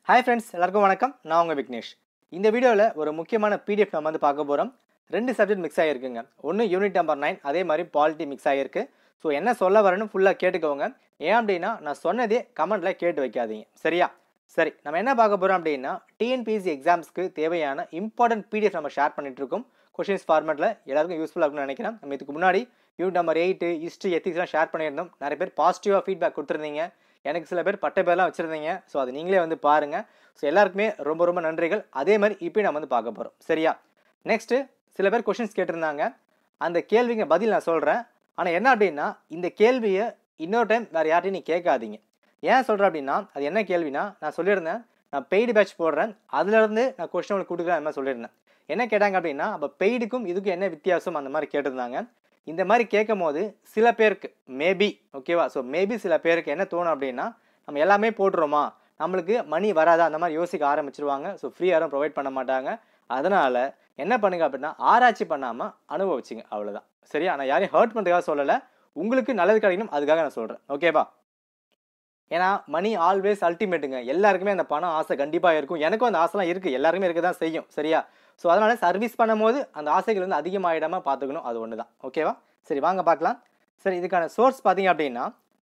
Hi friends, எல்லாருக்கும் வணக்கம். நான் உங்க விக்னேஷ். இந்த வீடியோல ஒரு முக்கியமான PDF நம்ம வந்து பார்க்க போறோம். ரெண்டு சப்ஜெக்ட் மிக்ஸ் ஆகிருக்குங்க. ஒன்னு யூனிட் நம்பர் 9 அதே மாதிரி பாலிட்டி மிக்ஸ் ஆகிருக்கு. ஸோ என்ன சொல்ல வரேன்னு ஃபுல்லா கேட்டுக்கோங்க. ஏன் அப்படின்னா நான் சொன்னதே கமெண்ட்ல கேட்டு வைக்காதீங்க. சரியா? சரி, நம்ம என்ன பார்க்க போறோம் அப்படின்னா டிஎன்பிஎஸ்சி எக்ஸாம்ஸ்க்கு தேவையான இம்பார்ட்டன்ட் PDF நம்ம ஷேர் பண்ணிட்டு இருக்கோம். கொஸ்டின்ஸ் ஃபார்மேட்ல எல்லாருக்கும் யூஸ்ஃபுல்லாக இருக்கும்னு நினைக்கிறேன். நம்ம இதுக்கு முன்னாடி யூனிட் நம்பர் 8 ஹிஸ்ட்ரி எத்திக்ஸ்லாம் ஷேர் பண்ணியிருந்தோம். நிறைய பேர் பாசிட்டிவாக ஃபீட்பேக் கொடுத்துருந்தீங்க. எனக்கு சில பேர் பட்டை பேர்லாம் வச்சுருந்தீங்க. ஸோ அது நீங்களே வந்து பாருங்கள். ஸோ எல்லாருக்குமே ரொம்ப ரொம்ப நன்றிகள். அதே மாதிரி இப்போ நம்ம வந்து பார்க்க போகிறோம். சரியா? நெக்ஸ்ட்டு சில பேர் கொஷின்ஸ் கேட்டிருந்தாங்க. அந்த கேள்விங்க பதில் நான் சொல்கிறேன். ஆனால் என்ன அப்படின்னா இந்த கேள்வியை இன்னொரு டைம் வேறு யார்ட்டையும் நீ கேட்காதீங்க. ஏன் சொல்கிறேன் அப்படின்னா அது என்ன கேள்வினா நான் சொல்லியிருந்தேன் நான் பெய்டு பேட்ச் போடுறேன், அதுலேருந்து நான் கொஸ்டின் உங்களுக்கு கொடுக்குறேன் அந்த மாதிரி சொல்லியிருந்தேன். என்ன கேட்டாங்க அப்படின்னா அப்போ பெய்டுக்கும் இதுக்கும் என்ன வித்தியாசம் அந்த மாதிரி கேட்டிருந்தாங்க. இந்த மாதிரி கேட்கும் போது சில பேருக்கு மேபி ஓகேவா, ஸோ மேபி சில பேருக்கு என்ன தோணும் அப்படின்னா நம்ம எல்லாமே போட்டுருமா, நம்மளுக்கு மணி வராதா அந்த மாதிரி யோசிக்க ஆரம்பிச்சிருவாங்க. ஸோ ஃப்ரீ யாரும் ப்ரொவைட் பண்ண மாட்டாங்க. அதனால் என்ன பண்ணுங்க அப்படின்னா ஆராய்ச்சி பண்ணாமல் அனுபவிச்சிங்க, அவ்வளோதான். சரியா? நான் யாரையும் ஹர்ட் பண்ணுறதுக்காக சொல்லலை, உங்களுக்கு நல்லது கிடைக்கணும் அதுக்காக நான் சொல்கிறேன். ஓகேவா? ஏன்னா மணி ஆல்வேஸ் அல்டிமேட்டுங்க. எல்லாருக்குமே அந்த பணம் ஆசை கண்டிப்பாக இருக்கும். எனக்கும் அந்த ஆசைலாம் இருக்குது, எல்லாருக்குமே இருக்க தான் செய்யும். சரியா? ஸோ அதனால் சர்வீஸ் பண்ணும்போது அந்த ஆசைகள் வந்து அதிகமாகிடாமல் பார்த்துக்கணும், அது ஒன்று தான். ஓகேவா? சரி வாங்க பார்க்கலாம். சரி, இதுக்கான சோர்ஸ் பார்த்தீங்க அப்படின்னா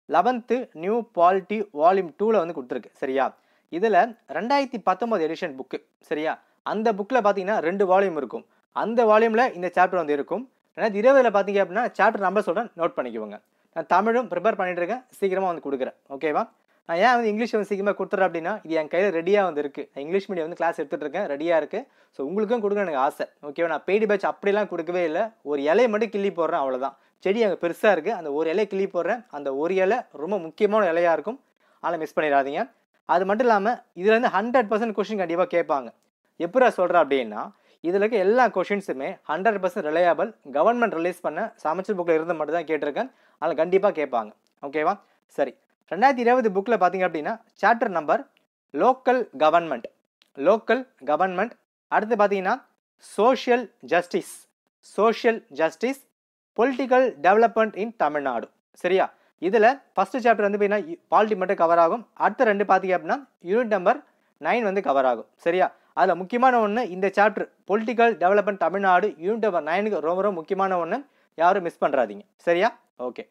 11th நியூ பாலிட்டி வால்யூம் 2ல் வந்து கொடுத்துருக்கு. சரியா? இதில் 2019 எடிஷன் புக்கு. சரியா? அந்த புக்கில் பார்த்தீங்கன்னா 2 வால்யூம் இருக்கும். அந்த வால்யூமில் இந்த சாப்டர் வந்து இருக்கும். 2020 பார்த்தீங்க அப்படின்னா சாப்டர் நம்பர் சொல்கிறேன், நோட் பண்ணிக்குவோங்க. நான் தமிழும் ப்ரிப்பேர் பண்ணிட்டு இருக்கேன், சீக்கிரமாக வந்து கொடுக்குறேன். ஓகேவா? நான் ஏன் வந்து இங்கிலீஷ் வந்து சீக்கிரமாக கொடுத்துறேன் அப்படின்னா இது என் கையில் ரெடியாக வந்து இருக்குது. நான் இங்கிலீஷ் மீடியம் வந்து கிளாஸ் எடுத்துகிட்டு இருக்கேன், ரெடியாக இருக்குது. ஸோ உங்களுக்கும் கொடுக்க எனக்கு ஆசை. ஓகேவா? நான் பெய்டு பேட்ச் அப்படிலாம் கொடுக்கவே இல்லை. ஒரு இலையை மட்டும் கிள்ளி போடுறேன், அவ்வளோதான். செடி அங்கே பெருசாக இருக்குது, அந்த ஒரு இலையை கிள்ளி போடுறேன். அந்த ஒரு இலை ரொம்ப முக்கியமான இலையாக இருக்கும், அதனால் மிஸ் பண்ணிடாதீங்க. அது மட்டும் இல்லாமல் இதில் வந்து 100% கொஷின் கண்டிப்பாக கேட்பாங்க. எப்படி சொல்கிறேன் அப்படின்னா இதில் இருக்க எல்லா கொஷின்ஸுமே 100% ரிலையபிள், கவர்மெண்ட் ரிலீஸ் பண்ண சமைச்சர் புக்கில் இருந்து மட்டும் தான் கேட்டிருக்கேன். அதில் கண்டிப்பாக கேட்பாங்க. ஓகேவா? சரி, 2020 புக்கில் பார்த்தீங்க அப்படின்னா சாப்டர் நம்பர் லோக்கல் கவர்மெண்ட். அடுத்து பார்த்தீங்கன்னா சோஷியல் ஜஸ்டிஸ் பொலிட்டிக்கல் டெவலப்மெண்ட் இன் தமிழ்நாடு. சரியா? இதில் ஃபஸ்ட்டு சாப்டர் வந்து பார்த்தீங்கன்னா பாலிட்டி மட்டும் கவர் ஆகும். அடுத்த ரெண்டு பார்த்தீங்க அப்படின்னா யூனிட் நம்பர் 9 வந்து கவர் ஆகும். சரியா? அதில் முக்கியமான ஒன்று இந்த chapter political development Tamil Nadu unit number 9க்கு ரொம்ப ரொம்ப முக்கியமான ஒன்று, யாரும் மிஸ் பண்ணுறாதீங்க. சரியா? ஓகே.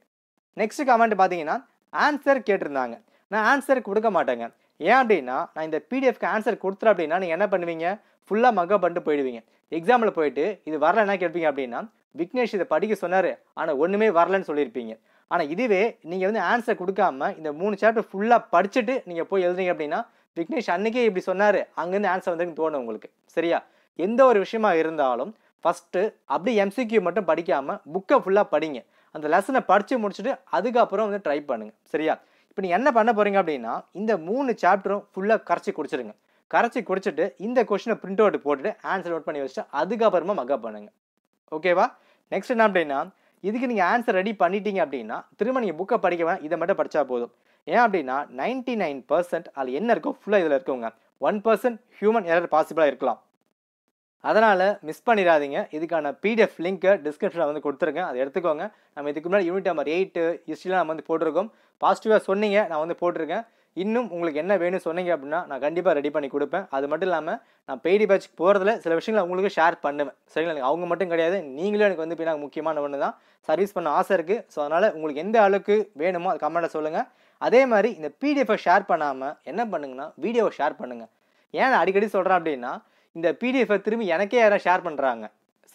நெக்ஸ்ட் கமெண்ட் பார்த்தீங்கன்னா ஆன்சர் கேட்டிருந்தாங்க. நான் ஆன்சர் கொடுக்க மாட்டேங்க. ஏன் அப்படின்னா நான் இந்த பிடிஎஃப்க்கு ஆன்சர் கொடுத்துறேன் அப்படின்னா நீங்கள் என்ன பண்ணுவீங்க, ஃபுல்லாக மக்கப் பண்ணிட்டு போயிடுவீங்க. எக்ஸாமில் போயிட்டு இது வரல என்ன கேட்பீங்க அப்படின்னா விக்னேஷ் இதை படிக்க சொன்னார் ஆனால் ஒன்றுமே வரலன்னு சொல்லியிருப்பீங்க. ஆனால் இதுவே நீங்கள் வந்து ஆன்சர் கொடுக்காம இந்த 3 சாப்டர் ஃபுல்லாக படிச்சுட்டு நீங்கள் போய் எழுதுறீங்க அப்படின்னா விக்னேஷ் அன்றைக்கே இப்படி சொன்னார், அங்கேருந்து ஆன்சர் வந்துன்னு தோணும் உங்களுக்கு. சரியா? எந்த ஒரு விஷயமா இருந்தாலும் ஃபஸ்ட்டு அப்படி எம்சிக்யூ மட்டும் படிக்காமல் புக்கை ஃபுல்லாக படிங்க. அந்த லெசனை படித்து முடிச்சுட்டு அதுக்கப்புறம் வந்து ட்ரை பண்ணுங்கள். சரியா? இப்போ நீங்கள் என்ன பண்ண போகிறீங்க அப்படின்னா இந்த 3 சாப்டரும் ஃபுல்லாக கரைச்சி குடிச்சிட்டு இந்த கொஸ்டினை பிரிண்ட் அவுட் போட்டுட்டு ஆன்சர் நோட் பண்ணி வச்சுட்டு அதுக்கப்புறமா மக்கப் பண்ணுங்கள். ஓகேவா? நெக்ஸ்ட் என்ன அப்படின்னா இதுக்கு நீங்கள் ஆன்சர் ரெடி பண்ணிட்டீங்க அப்படின்னா திரும்ப நீங்கள் புக்கை படிக்க வேணாம், இதை மட்டும் படித்தா போதும். ஏன் அப்படின்னா 99% அதில் என்ன இருக்கோ ஃபுல்லாக இதில் இருக்குங்க. 1% ஹியூமன் எரர் பாசிபிளாக இருக்கலாம். அதனால் மிஸ் பண்ணிடாதீங்க. இதுக்கான பிடிஎஃப் லிங்க்கை டிஸ்கிரிப்ஷனில் வந்து கொடுத்துருக்கேன், அதை எடுத்துக்கோங்க. நம்ம இதுக்கு முன்னாடி யூனிட் நம்பர் 8 ஹிஸ்ட்ரிலாம் நம்ம வந்து போட்டிருக்கோம். பாசிட்டிவாக சொன்னீங்க, நான் வந்து போட்டிருக்கேன். இன்னும் உங்களுக்கு என்ன வேணும் சொன்னீங்க அப்படின்னா நான் கண்டிப்பாக ரெடி பண்ணி கொடுப்பேன். அது மட்டும் இல்லாமல் நான் பெய்டு பேட்ச்க்கு போகிறதுல சில விஷயங்களை உங்களுக்கு ஷேர் பண்ணுவேன். சரிங்களா? அவங்க மட்டும் கிடையாது, நீங்களும் எனக்கு வந்து பின்னா முக்கியமான ஒன்று தான். சர்வீஸ் பண்ண ஆசை இருக்குது. ஸோ அதனால் உங்களுக்கு எந்த அளவுக்கு வேணுமோ அது கமெண்ட்டில் சொல்லுங்கள். அதே மாதிரி இந்த பிடிஎஃபை ஷேர் பண்ணாமல் என்ன பண்ணுங்கன்னா வீடியோவை ஷேர் பண்ணுங்கள். ஏன் நான் அடிக்கடி சொல்கிறேன் அப்படின்னா இந்த பிடிஎஃபை திரும்பி எனக்கே யாராவது ஷேர் பண்ணுறாங்க.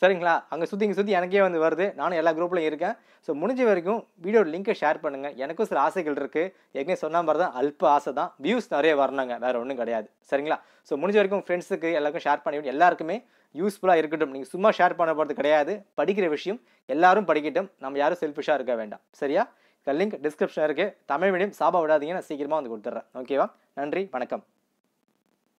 சரிங்களா? அங்கே சுற்றி எனக்கே வந்து வருது. நானும் எல்லா குரூப்லையும் இருக்கேன். ஸோ முடிஞ்ச வரைக்கும் வீடியோ லிங்கை ஷேர் பண்ணுங்கள். எனக்கும் சில ஆசைகள் இருக்குது. ஏற்கனவே சொன்ன மாதிரி தான் அல்ப ஆசை தான், வியூஸ் நிறைய வரணுங்க, வேறு ஒன்றும் கிடையாது. சரிங்களா? ஸோ முடிஞ்ச வரைக்கும் ஃப்ரெண்ட்ஸுக்கு எல்லாருக்கும் ஷேர் பண்ணி எல்லாருக்குமே யூஸ்ஃபுல்லாக இருக்கட்டும். நீங்கள் சும்மா ஷேர் பண்ண போகிறது கிடையாது, படிக்கிற விஷயம் எல்லாரும் படிக்கட்டும். நம்ம யாரும் செல்ஃபிஷாக இருக்க வேண்டாம். சரியா? லிங்க் டிஸ்கிரிப்ஷன் இருக்குது. தமிழ் மீடியம் சாபா விடாதீங்க, நான் சீக்கிரமாக வந்து கொடுத்துட்றேன். ஓகேவா? நன்றி, வணக்கம்.